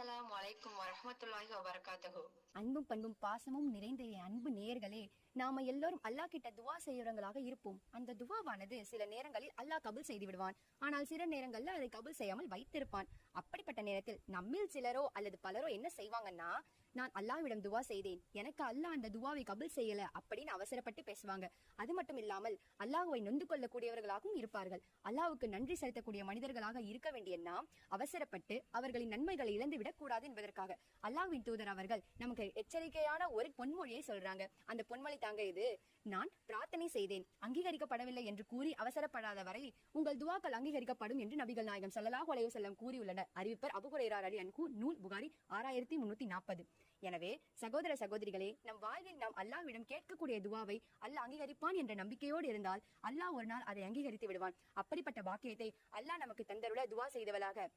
அஸ்ஸலாமு அலைக்கும் வரஹ்மத்துல்லாஹி வபரகாத்துஹு. அன்பும் பண்பும் பாசமும் நிறைந்த என் அன்பு நேயர்களே, நாம எல்லோரும் அல்லாஹ் கிட்ட துவா செய்யறவங்களாக இருப்போம். அந்த துவாவானது சில நேரங்களில் அல்லாஹ் கபூல் செய்து விடுவான். ஆனால் சில நேரங்கள்ல அதை கபூல் செய்யாமல் வைத்திருப்பான். அப்படிப்பட்ட நேரத்தில் நம்மில் சிலரோ அல்லது பலரோ என்ன செய்வாங்கன்னா, நான் அல்லாஹ்விடம் துவா செய்தேன், எனக்கு அல்லாஹ் அந்த துவாவை கபூல் செய்யல அப்படின்னு அவசரப்பட்டு பேசுவாங்க. அது மட்டும் இல்லாமல் அல்லாஹ்வை நொந்து கொள்ளக்கூடியவர்களாகவும் இருப்பார்கள். அல்லாஹ்வுக்கு நன்றி செலுத்தக்கூடிய மனிதர்களாக இருக்க வேண்டிய நாம் அவசரப்பட்டு அவர்களின் நன்மைகளை இழந்துவிடக் கூடாது என்பதற்காக அல்லாஹ்வின் தூதர் அவர்கள் நமக்கு எச்சரிக்கையான ஒரு பொன்மொழியை சொல்றாங்க. அந்த பொன்மொழி தாங்க இது: நான் பிரார்த்தனை செய்தேன், அங்கீகரிக்கப்படவில்லை என்று கூறி அவசரப்படாத வரை உங்கள் துவாக்கள் அங்கீகரிக்கப்படும் என்று நபிகள் நாயகம் ஸல்லல்லாஹு அலைஹி வஸல்லம் கூறியுள்ளனர். அறிவிப்பர் அபூ ஹுரைரா ரலியல்லாஹு அன்ஹு, நூல் புகாரி 6340. எனவே சகோதர சகோதரிகளே, நம் வாழ்வில் நாம் அல்லாஹ்விடம் கேட்கக்கூடிய துவாவை அல்லாஹ் அங்கீகரிப்பான் என்ற நம்பிக்கையோடு இருந்தால் அல்லாஹ் ஒரு நாள் அதை அங்கீகரித்து விடுவான். அப்படிப்பட்ட பாக்கியத்தை அல்லாஹ் நமக்கு தந்தருள துவா செய்தவளாக